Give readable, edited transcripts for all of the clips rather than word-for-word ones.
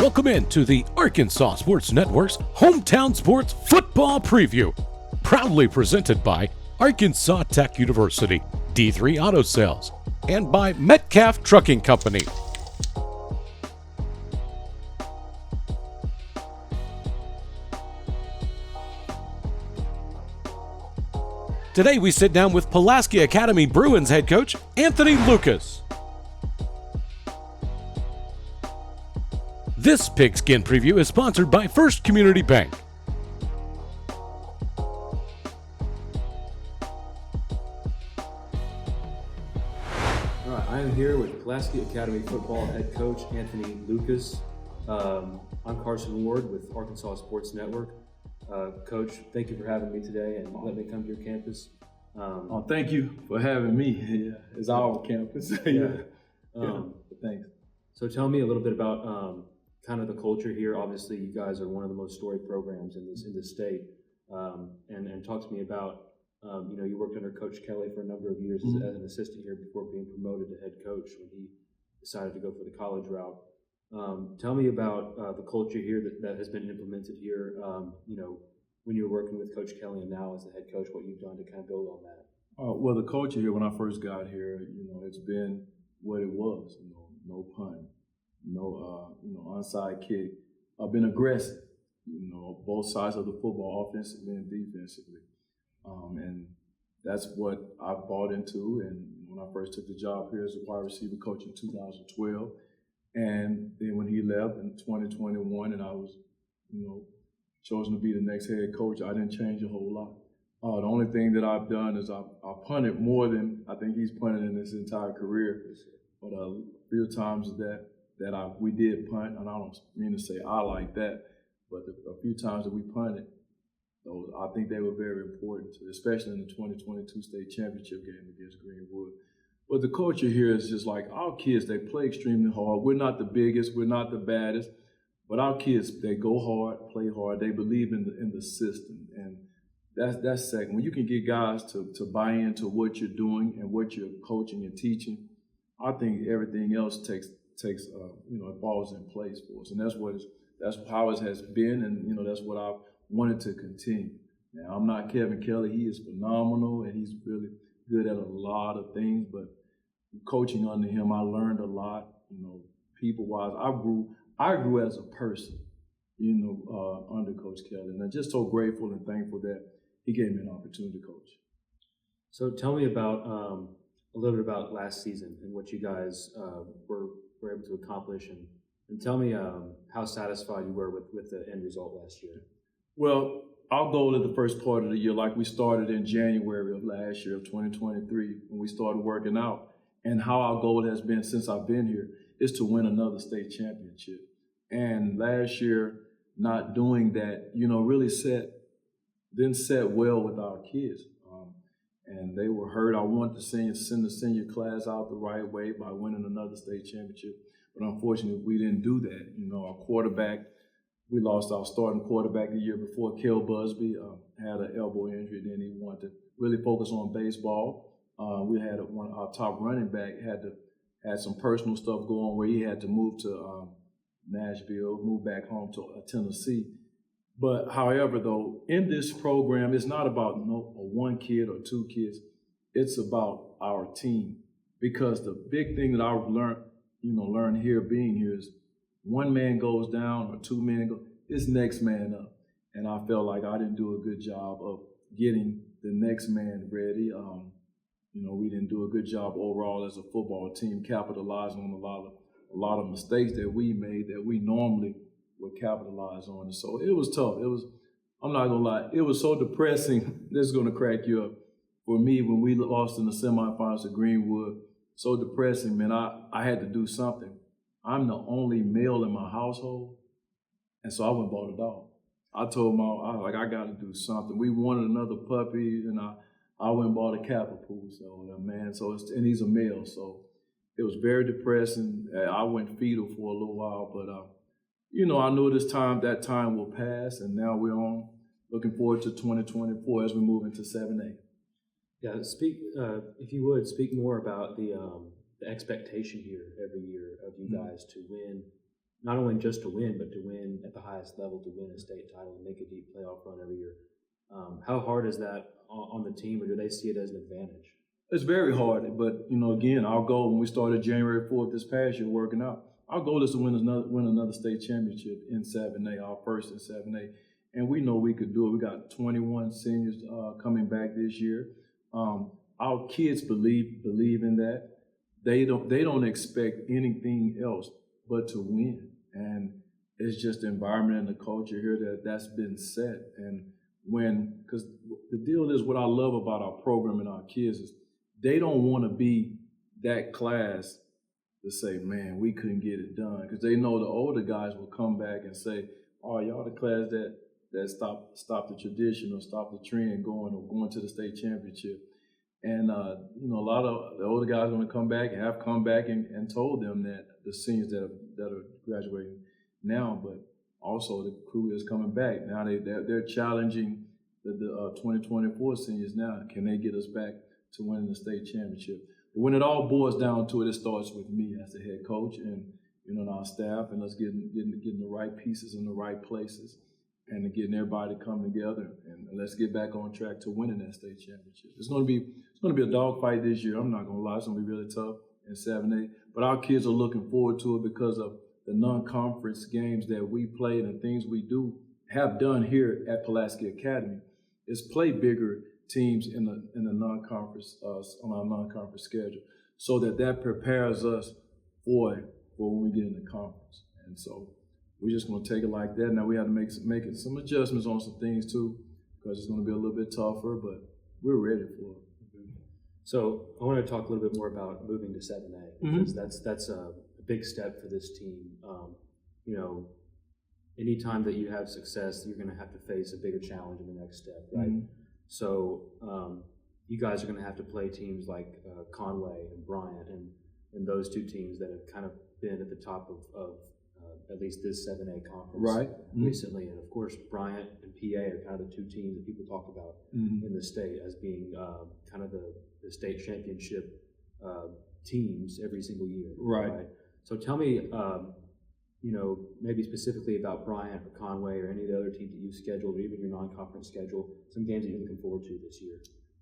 Welcome in to the Arkansas Sports Network's Hometown Sports Football Preview, proudly presented by Arkansas Tech University, D3 Auto Sales, and by Metcalf Trucking Company. Today we sit down with Pulaski Academy Bruins head coach Anthony Lucas. This Pigskin Preview is sponsored by First Community Bank. All right, I am here with Pulaski Academy football head coach Anthony Lucas. I'm Carson Ward with Arkansas Sports Network. Coach, thank you for having me today and let me come to your campus. Thank you for having me. Yeah, it's our campus. Thanks. So tell me a little bit about kind of the culture here. Obviously, you guys are one of the most storied programs in this state. And talk to me about, you worked under Coach Kelly for a number of years as an assistant here before being promoted to head coach when he decided to go for the college route. Tell me about the culture here that has been implemented here, when you were working with Coach Kelly and now as the head coach, what you've done to kind of build on that. Well, the culture here, when I first got here, it's been what it was, no punt, no onside kick. I've been aggressive, both sides of the football, offensively and defensively. And that's what I bought into. And when I first took the job here as a wide receiver coach in 2012, and then when he left in 2021 and I was, chosen to be the next head coach, I didn't change a whole lot. The only thing that I've done is I punted more than I think he's punted in his entire career. But a few times we did punt, and I don't mean to say I like that, but a few times that we punted, I think they were very important, especially in the 2022 state championship game against Greenwood. But the culture here is just like our kids, they play extremely hard. We're not the biggest, we're not the baddest, but our kids, they go hard, play hard, they believe in the system. And that's second. When you can get guys to buy into what you're doing and what you're coaching and teaching, I think everything else takes it falls in place for us. And that's how it has been, and that's what I wanted to continue. Now, I'm not Kevin Kelly. He is phenomenal and he's really good at a lot of things, but coaching under him, I learned a lot, people-wise. I grew as a person, under Coach Kelly. And I'm just so grateful and thankful that he gave me an opportunity to coach. So tell me about a little bit about last season and what you guys were able to accomplish, and tell me how satisfied you were with the end result last year. Well, our goal at the first part of the year, like we started in January of last year of 2023, when we started working out, and how our goal has been since I've been here, is to win another state championship. And last year, not doing that, really didn't set well with our kids. And they were hurt. I wanted to send the senior class out the right way by winning another state championship. But unfortunately, we didn't do that. Our quarterback, we lost our starting quarterback the year before. Kel Busby had an elbow injury. Then he wanted to really focus on baseball. We had our top running back had some personal stuff going where he had to move to Nashville, move back home to Tennessee. But however, though, in this program, it's not about one kid or two kids. It's about our team, because the big thing that I've learned here, being here, is one man goes down or two men go, it's next man up. And I felt like I didn't do a good job of getting the next man ready. We didn't do a good job overall as a football team, capitalizing on a lot of mistakes that we made that we normally would capitalize on. And so it was tough. I'm not gonna lie, it was so depressing. This is gonna crack you up. For me, when we lost in the semifinals to Greenwood, so depressing, man. I had to do something. I'm the only male in my household, and so I went and bought a dog. I told I got to do something. We wanted another puppy, and I went and bought a Cavapoo. And he's a male, so it was very depressing. I went fetal for a little while, but I knew that time will pass, and now we're on looking forward to 2024 as we move into 7A. Yeah, if you would, speak more about the expectation here every year of you guys to win not only just to win, but to win at the highest level, to win a state title and make a deep playoff run every year. How hard is that on the team, or do they see it as an advantage? It's very hard, but again, our goal when we started January 4th this past year working out, our goal is to win another state championship in 7A, our first in 7A, and we know we could do it. We got 21 seniors coming back this year. Our kids believe in that. They don't expect anything else but to win, and it's just the environment and the culture here that's been set. And because the deal is, what I love about our program and our kids is they don't want to be that class to say, man, we couldn't get it done, because they know the older guys will come back and say, oh, y'all the class that stopped the tradition or stopped the trend going to the state championship. And a lot of the older guys are going to come back and have come back and told them that, the seniors that are graduating now, but also the crew is coming back now. They're challenging the 2024 seniors now. Can they get us back to winning the state championship? But when it all boils down to it, it starts with me as the head coach and our staff, and us getting the right pieces in the right places, and getting everybody to come together, and let's get back on track to winning that state championship. It's going to be a dogfight this year. I'm not going to lie. It's going to be really tough in 7A. But our kids are looking forward to it because of the non-conference games that we play and the things we have done here at Pulaski Academy is play bigger teams in the non-conference on our non-conference schedule, so that prepares us for when we get in the conference. And so we're just going to take it like that. Now we have to make some adjustments on some things too, because it's going to be a little bit tougher, but we're ready for it. So I want to talk a little bit more about moving to 7A, because that's a big step for this team. Anytime that you have success, you're going to have to face a bigger challenge in the next step, right? Mm-hmm. So you guys are going to have to play teams like Conway and Bryant and those two teams that have kind of been at the top of at least this 7A conference recently. And of course, Bryant and PA are kind of the two teams that people talk about in the state as being kind of the state championship teams every single year. Right. So tell me, maybe specifically about Bryant or Conway or any of the other teams that you've scheduled, or even your non-conference schedule, some games that you're looking forward to this year.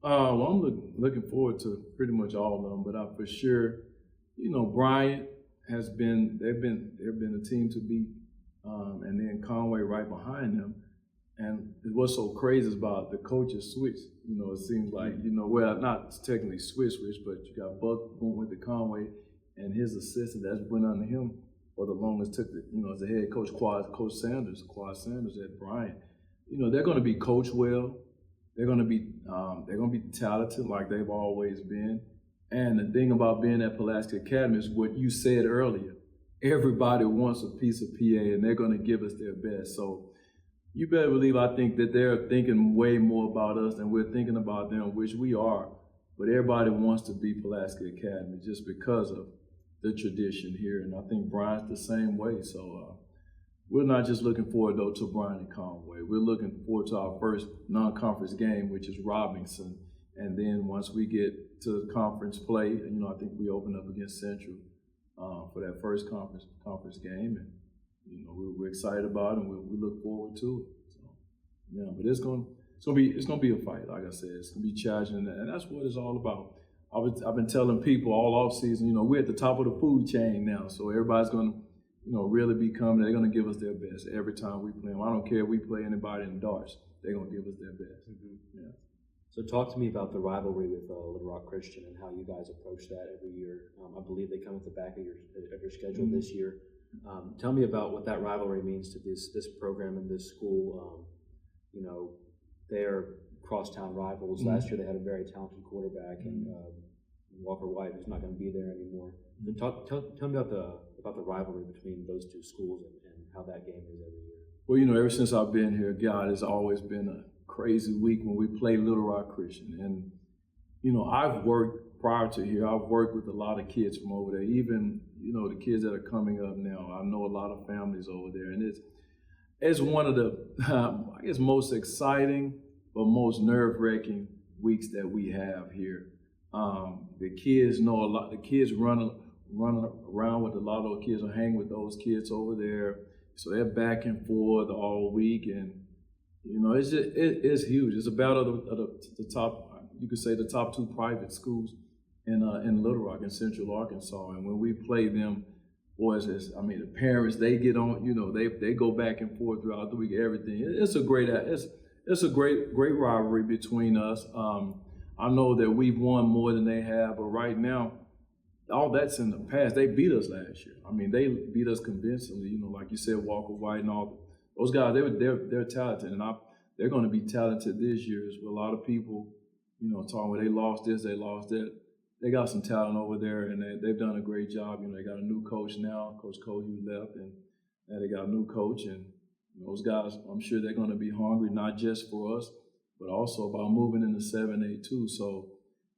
Well, I'm looking forward to pretty much all of them, but for sure, Bryant has been, they've been a team to beat, and then Conway right behind them. And what's so crazy is about the coaches switch. It seems like, well, not technically switch, but you got Buck going with the Conway, and his assistant that's been under him for the longest took as a head coach, Quad Sanders at Bryant. They're going to be coached well. They're going to be talented like they've always been. And the thing about being at Pulaski Academy is what you said earlier. Everybody wants a piece of PA, and they're going to give us their best. So you better believe I think that they're thinking way more about us than we're thinking about them, which we are. But everybody wants to be Pulaski Academy just because of the tradition here. And I think Bryant's the same way. So we're not just looking forward, though, to Bryant and Conway. We're looking forward to our first non-conference game, which is Robinson. And then once we get to conference play, I think we open up against Central for that first conference game. And, we're excited about it, and we look forward to it. So, yeah, but it's gonna be a fight. Like I said, it's gonna be challenging, and that's what it's all about. I've been telling people all off season, we're at the top of the food chain now, so everybody's gonna, really be coming. They're gonna give us their best every time we play them. I don't care if we play anybody in darts; they're gonna give us their best. Mm-hmm. Yeah. So talk to me about the rivalry with Little Rock Christian and how you guys approach that every year. I believe they come at the back of your schedule this year. Tell me about what that rivalry means to this program and this school. They are crosstown rivals. Last year they had a very talented quarterback and Walker White, who's not going to be there anymore. So tell me about the rivalry between those two schools and how that game is every year. Well, ever since I've been here, God, it's always been a crazy week when we play Little Rock Christian. And, I've worked prior to here, I've worked with a lot of kids from over there, even, the kids that are coming up now. I know a lot of families over there. And it's one of the, I guess, most exciting but most nerve-wracking weeks that we have here. The kids know a lot. The kids run running around with a lot of those kids or hang with those kids over there. So they're back and forth all week, and it's just, it's huge. It's a battle of the top. You could say the top two private schools in Little Rock in Central Arkansas, and when we play them, boys, the parents, they get on. They go back and forth throughout the week. Everything. It's a great rivalry between us. I know that we've won more than they have, but right now, all that's in the past. They beat us last year. They beat us convincingly. Like you said, Walker White and all those guys. They're talented, and they're going to be talented this year as well. A lot of people, talking about they lost this, they lost that. They got some talent over there, and they've done a great job. They got a new coach now, Coach Cole, who left, and they got a new coach. And those guys, I'm sure they're going to be hungry, not just for us, but also about moving into 7A too. So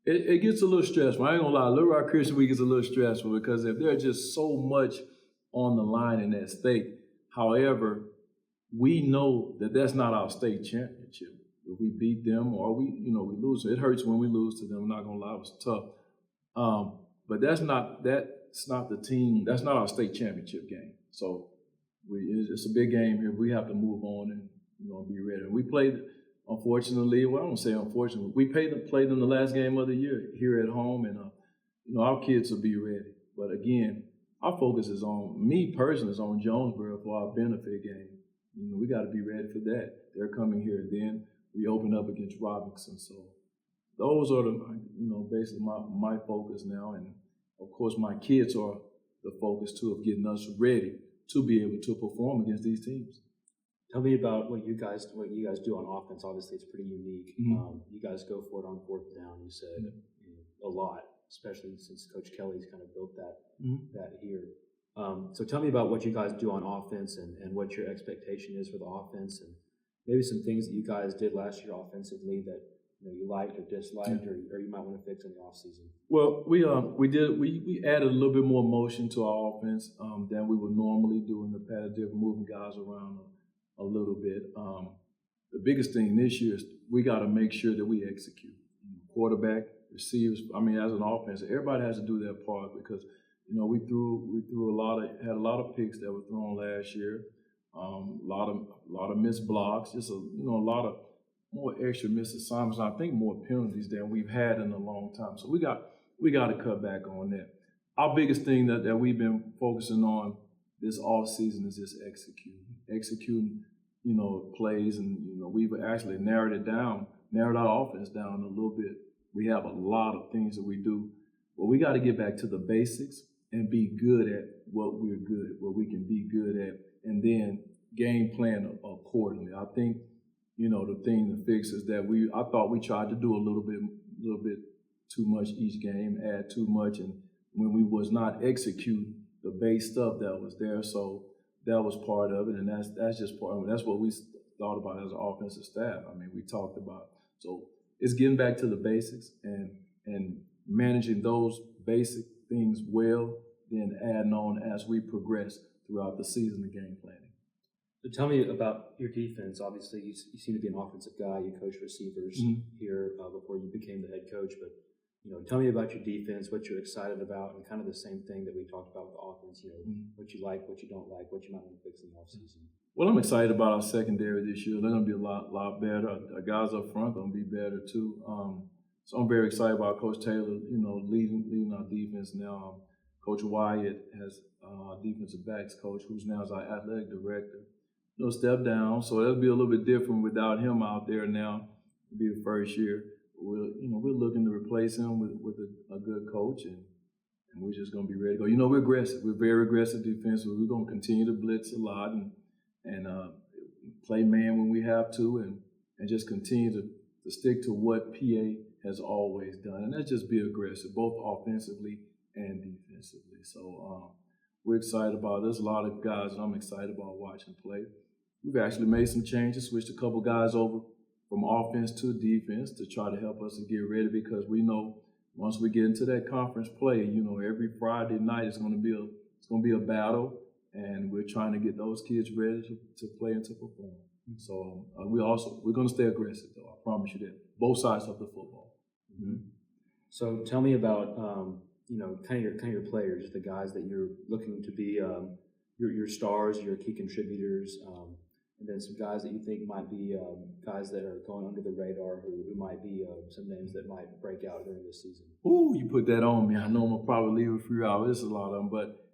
it gets a little stressful. I ain't gonna lie, Little Rock Christian Week is a little stressful because if there's just so much on the line in that state. However, we know that that's not our state championship. If we beat them or we lose, it hurts when we lose to them. I'm not gonna lie, it was tough. But that's not the team. That's not our state championship game. So it's a big game here. We have to move on and be ready. We played, unfortunately. Well, I don't say unfortunately. We played them the last game of the year here at home, and our kids will be ready. But again, our focus is on me personally is on Jonesboro for our benefit game. We got to be ready for that. They're coming here, and then we open up against Robinson. So those are basically my focus now, and of course my kids are the focus too of getting us ready to be able to perform against these teams. Tell me about what you guys do on offense. Obviously, it's pretty unique. Mm-hmm. You guys go for it on fourth down. You said a lot, especially since Coach Kelly's kind of built that here. So tell me about what you guys do on offense and what your expectation is for the offense, and maybe some things that you guys did last year offensively that you liked or disliked, or you might want to fix in the offseason. Well, we added a little bit more motion to our offense than we would normally do in the past. Moving guys around a little bit. The biggest thing this year is we got to make sure that we execute. Quarterback, receivers. As an offense, everybody has to do their part because we had a lot of picks that were thrown last year. A lot of missed blocks. Just a lot of more extra missed assignments. I think more penalties than we've had in a long time. So we got to cut back on that. Our biggest thing that we've been focusing on this off season is just executing, plays, and we've actually narrowed our offense down a little bit. We have a lot of things that we do, but we got to get back to the basics and be good at what we can be good at, and then game plan accordingly. I think the thing to fix is that I thought we tried to do a little bit too much each game, add too much, and when we was not executing the base stuff that was there, so that was part of it, and that's just part of it. That's what we thought about as an offensive staff. We talked about. So it's getting back to the basics and managing those basic things well, then adding on as we progress throughout the season and game planning. So tell me about your defense. Obviously, you seem to be an offensive guy. You coach receivers here before you became the head coach. But tell me about your defense, what you're excited about, and kind of the same thing that we talked about with the offense. What you like, what you don't like, what you might want to fix in the offseason. Well, I'm excited about our secondary this year. They're going to be a lot better. Our guys up front going to be better too. So I'm very excited about Coach Taylor, leading our defense now. Coach Wyatt has defensive backs coach, who's now is our athletic director. Step down, so that'll be a little bit different without him out there now. It'll be the first year. We're looking to replace him with a good coach, and we're just going to be ready to go. We're aggressive. We're very aggressive defensively. We're going to continue to blitz a lot and play man when we have to, and just continue to stick to what PA has always done, and that's just be aggressive, both offensively and defensively. So we're excited about it. There's a lot of guys that I'm excited about watching play. We've actually made some changes, switched a couple guys over from offense to defense to try to help us to get ready, because we know once we get into that conference play, every Friday night it's going to be a battle, and we're trying to get those kids ready to play and to perform. So we're going to stay aggressive, though. I promise you that. Both sides of the football. So tell me about kind of your players, the guys that you're looking to be your stars, your key contributors, and then some guys that you think might be guys that are going under the radar, who might be some names that might break out during this season. Ooh, you put that on me. I know I'm gonna probably leave a few out. There's a lot of them, but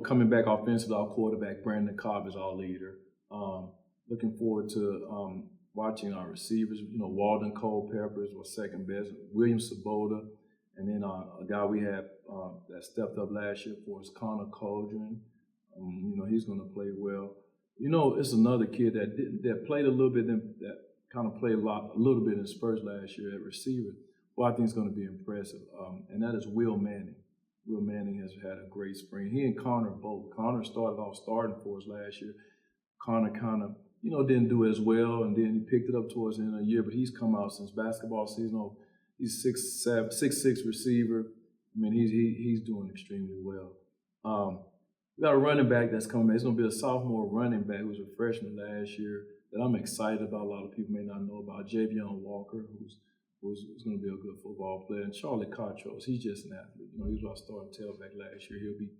coming back offensively, our quarterback Brandon Cobb is our leader. Looking forward to watching our receivers. Walden Culpeppers was second best. William Sabota, and then a guy we had that stepped up last year for us, Connor Cauldron. He's going to play well. It's another kid that played a little bit, that kind of played a little bit in Spurs last year at receiver. Well, I think it's going to be impressive, and that is Will Manning. Will Manning has had a great spring. He and Connor both. Connor started off starting for us last year. Connor kind of, didn't do as well, and then he picked it up towards the end of the year. But he's come out since basketball season. He's 6'6" receiver. I mean, he's doing extremely well. We got a running back that's coming back. It's going to be a sophomore running back who was a freshman last year that I'm excited about. A lot of people may not know about. Javion Walker, who's going to be a good football player. And Charlie Cotros, he's just an athlete. He was our starting tailback last year. He'll be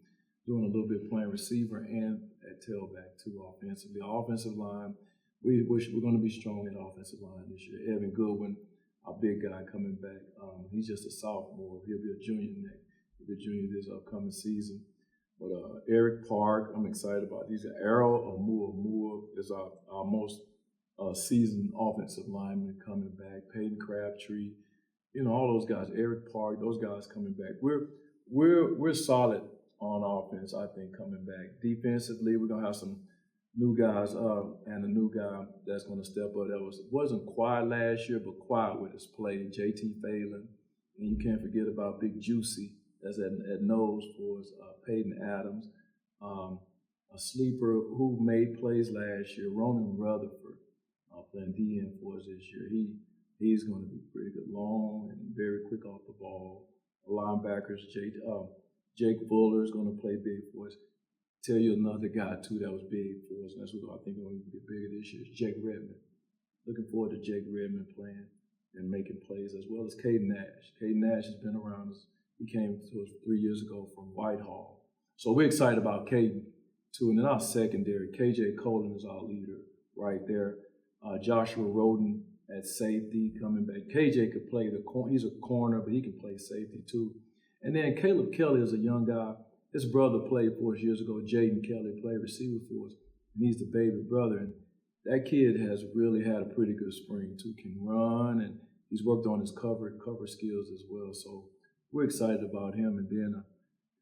doing a little bit playing receiver and at tailback too offensively. Our offensive line, we're going to be strong in the offensive line this year. Evan Goodwin, our big guy, coming back. He's just a sophomore. He'll be a junior this upcoming season. But Eric Park, I'm excited about. He's an Arrow Moore is our most seasoned offensive lineman coming back. Peyton Crabtree, all those guys. Eric Park, those guys coming back. We're solid on offense, I think, coming back. Defensively, we're gonna have some new guys and a new guy that's gonna step up. That wasn't quiet last year, but quiet with his play. JT Phelan, and you can't forget about Big Juicy that's at nose for us. Peyton Adams, a sleeper who made plays last year. Ronan Rutherford playing DN for us this year. He's going to be pretty good, long and very quick off the ball. Linebackers, Jake Fuller is going to play big for us. Tell you another guy too that was big for us, and that's what I think going to be bigger this year, is Jake Redmond. Looking forward to Jake Redmond playing and making plays, as well as Caden Nash. Caden Nash has been around us. He came to us 3 years ago from Whitehall. So we're excited about Caden too. And then our secondary, KJ Colin is our leader right there. Joshua Roden at safety coming back. KJ could play he's a corner, but he can play safety too. And then Caleb Kelly is a young guy. His brother played for us years ago. Jaden Kelly played receiver for us. And he's the baby brother. And that kid has really had a pretty good spring too. Can run, and he's worked on his cover skills as well. So we're excited about him. And then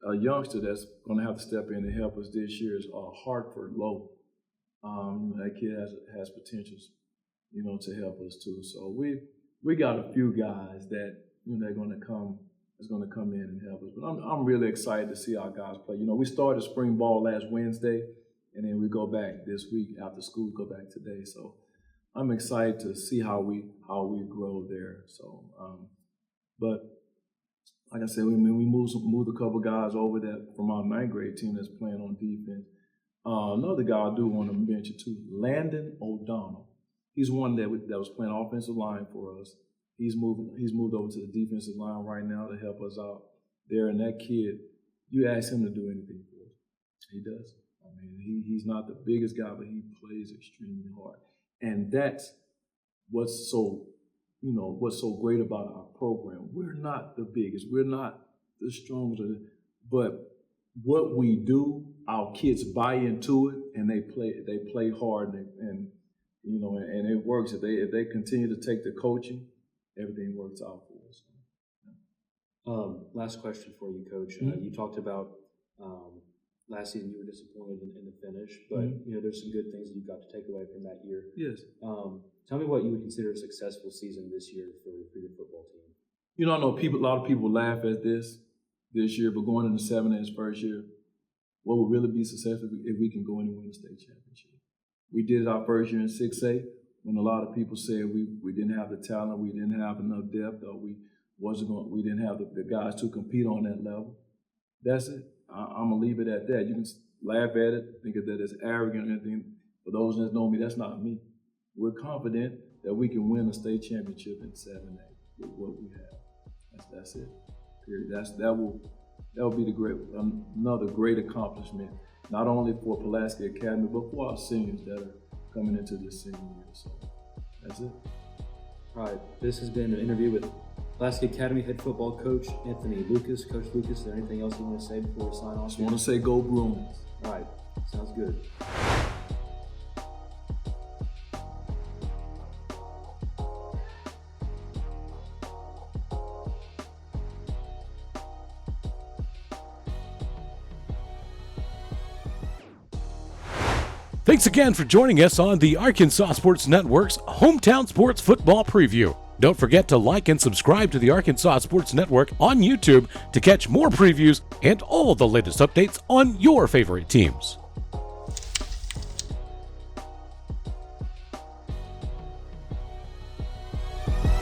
a youngster that's going to have to step in and help us this year is Hartford Lowe. That kid has potentials, to help us too. So we got a few guys that they're going to come in and help us. But I'm really excited to see our guys play. We started spring ball last Wednesday, and then we go back this week after school. Go back today. So I'm excited to see how we grow there. So, but like I said, we moved a couple guys over that from our 9th grade team that's playing on defense. Another guy I do want to mention too, Landon O'Donnell. He's one that was playing offensive line for us. He's moved over to the defensive line right now to help us out there. And that kid, you ask him to do anything for us, he does. I mean, he's not the biggest guy, but he plays extremely hard. And that's what's so great about our program. We're not the biggest, we're not the strongest, but what we do, our kids buy into it, and they play hard, and it works. If they continue to take the coaching, everything works out for us. Last question for you, Coach. Mm-hmm. You talked about last season you were disappointed in the finish, but there's some good things that you've got to take away from that year. Yes. Tell me what you would consider a successful season this year for your football team. I know a lot of people laugh at this year, but going into 7A's first year, what would really be successful if we can go in and win the state championship? We did it our first year in 6A when a lot of people said we didn't have the talent, we didn't have enough depth, or we didn't have the guys to compete on that level. That's it. I'm gonna leave it at that. You can laugh at it, think of that as arrogant or anything. For those that know me, that's not me. We're confident that we can win a state championship in 7A with what we have. That's it. Period. That will be another great accomplishment, not only for Pulaski Academy, but for our seniors that are coming into this senior year. So that's it. All right, this has been an interview with Pulaski Academy head football coach Anthony Lucas. Coach Lucas, is there anything else you want to say before we sign off? Just want to say go Bruins. All right, sounds good. Thanks again for joining us on the Arkansas Sports Network's Hometown Sports Football Preview. Don't forget to like and subscribe to the Arkansas Sports Network on YouTube to catch more previews and all the latest updates on your favorite teams.